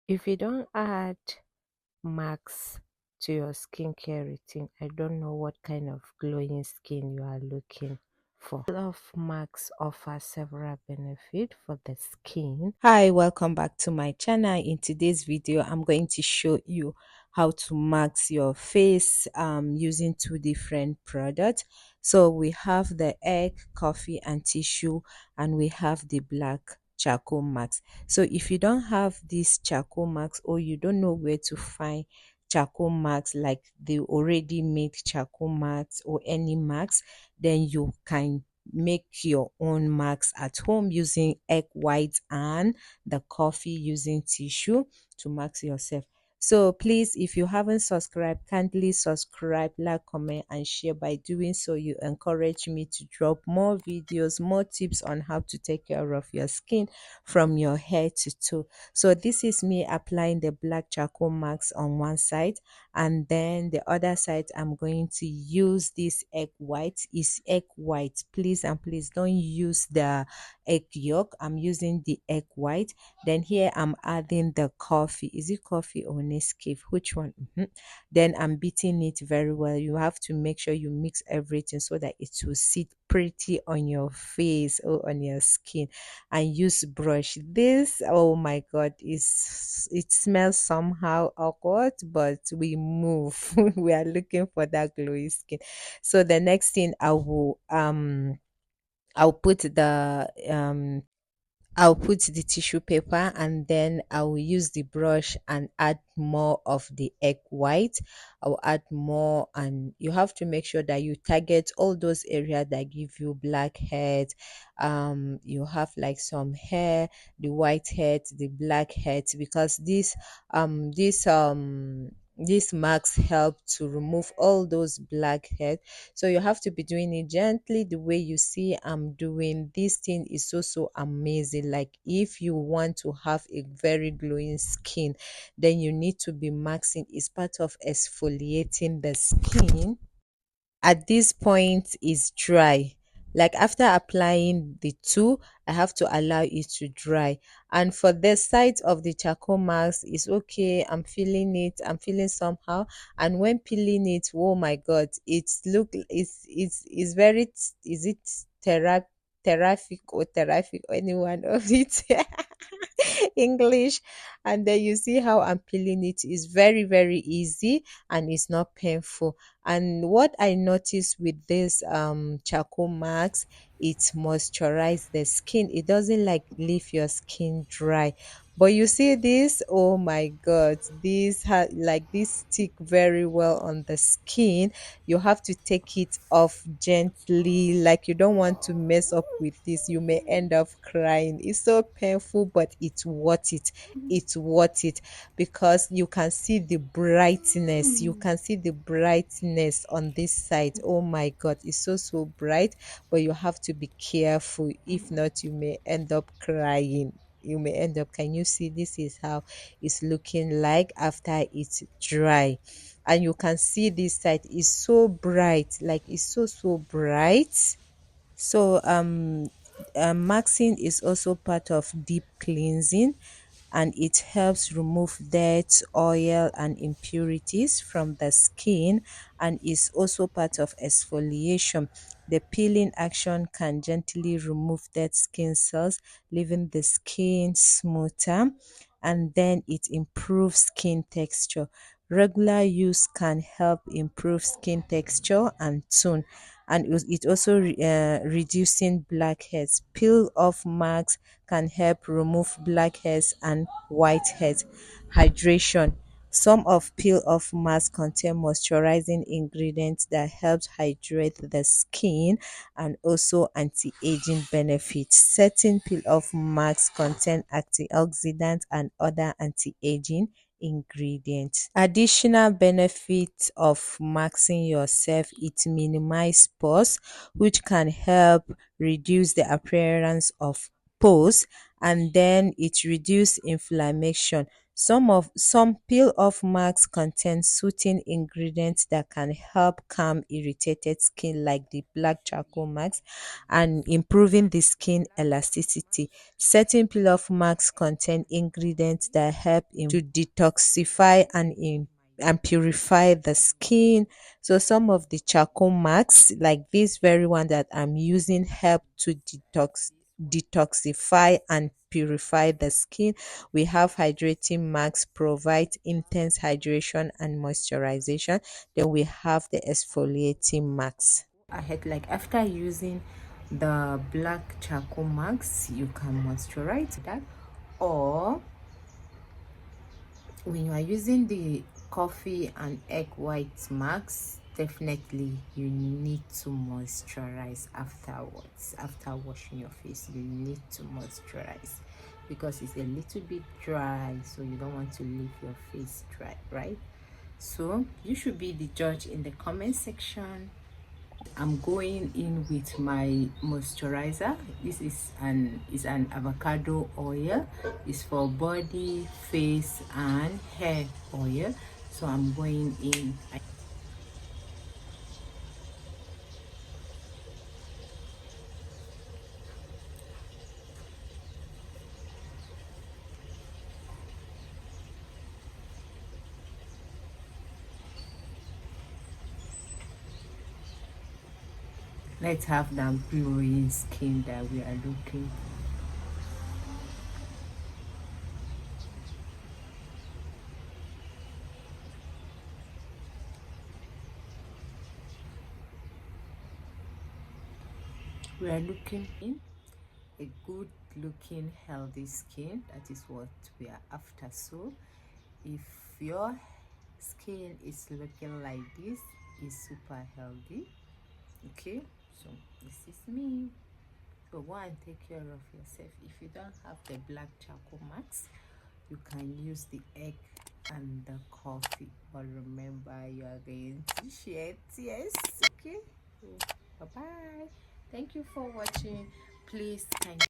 If you don't add marks to your skincare routine, I don't know what kind of glowing skin you are looking for. Of marks offer several benefits for the skin. Hi, welcome back to my channel. In today's video, I'm going to show you how to mask your face using two different products. So we have the egg, coffee, and tissue, and we have the black charcoal mask. So if you don't have this charcoal mask, or you don't know where to find charcoal marks, like the already made charcoal marks or any marks, then you can make your own marks at home using egg white and the coffee using tissue to mask yourself. So please, if you haven't subscribed, kindly subscribe, like, comment, and share. By doing so, you encourage me to drop more videos, more tips on how to take care of your skin from your head to toe. So this is me applying the black charcoal marks on one side, and then the other side I'm going to use this egg white. Is egg white, please, and please don't use the egg yolk. I'm using the egg white. Then here I'm adding the coffee. Is it coffee or Nescafe? Which one? Then I'm beating it very well. You have to make sure you mix everything so that it will sit pretty on your face or on your skin. And use brush. This, oh my god, is it smells somehow awkward, but we move. We are looking for that glowy skin. So the next thing I'll put the I'll put the tissue paper, and then I will use the brush and add more of the egg white. I'll add more, and you have to make sure that you target all those areas that give you blackheads. You have like some hair, the white heads, the black heads, because these marks help to remove all those blackheads. So you have to be doing it gently, the way you see I'm doing. This thing is so amazing. Like, if you want to have a very glowing skin, then you need to be maxing. It's part of exfoliating the skin. At this point is dry. Like, after applying the two, I have to allow it to dry. And for the side of the charcoal mask, it's okay. I'm feeling it, I'm feeling somehow. And when peeling it, oh my god, it's very is it terrific or terrific, any one of it. English. And then you see how I'm peeling it is very easy, and it's not painful. And what I noticed with this charcoal marks, it moisturize the skin. It doesn't like leave your skin dry. But you see this, oh my god, this stick very well on the skin. You have to take it off gently, like you don't want to mess up with this. You may end up crying. It's so painful, but it's worth it. It's worth it, because you can see the brightness. You can see the brightness on this side. Oh my god, it's so bright. But you have to be careful. If not, you may end up crying. You may end up, can you see, this is how it's looking like after it's dry. And you can see this side is so bright, like it's so bright. So maxing is also part of deep cleansing, and it helps remove dirt, oil, and impurities from the skin, and is also part of exfoliation. The peeling action can gently remove dead skin cells, leaving the skin smoother, and then it improves skin texture. Regular use can help improve skin texture and tone, and it also reducing blackheads. Peel off marks can help remove blackheads and whiteheads. Hydration. Some of peel off masks contain moisturizing ingredients that helps hydrate the skin, and also anti-aging benefits. Certain peel off masks contain antioxidants and other anti-aging ingredients. Additional benefits of maxing yourself: it minimize pores, which can help reduce the appearance of pores, and then it reduce inflammation. Some peel off masks contain soothing ingredients that can help calm irritated skin, like the black charcoal mask, and improving the skin elasticity. Certain peel off masks contain ingredients that help to detoxify and purify the skin. So some of the charcoal masks, like this very one that I'm using, help to detoxify and purify the skin. We have hydrating masks, provide intense hydration and moisturization. Then we have the exfoliating masks. Ahead, like after using the black charcoal mask, you can moisturize that, or when you are using the coffee and egg white mask, definitely you need to moisturize afterwards. After washing your face, you need to moisturize because it's a little bit dry, so you don't want to leave your face dry, right? So you should be the judge in the comment section. I'm going in with my moisturizer. This is an avocado oil. It's for body, face and hair oil. So I'm going in. Let's have that glowing skin that we are looking. We are looking in a good looking healthy skin. That is what we are after. So if your skin is looking like this, is super healthy. Okay, so this is me. So go and take care of yourself. If you don't have the black charcoal mask, you can use the egg and the coffee, but remember you are going to share tears. Okay, so bye bye. Thank you for watching. Please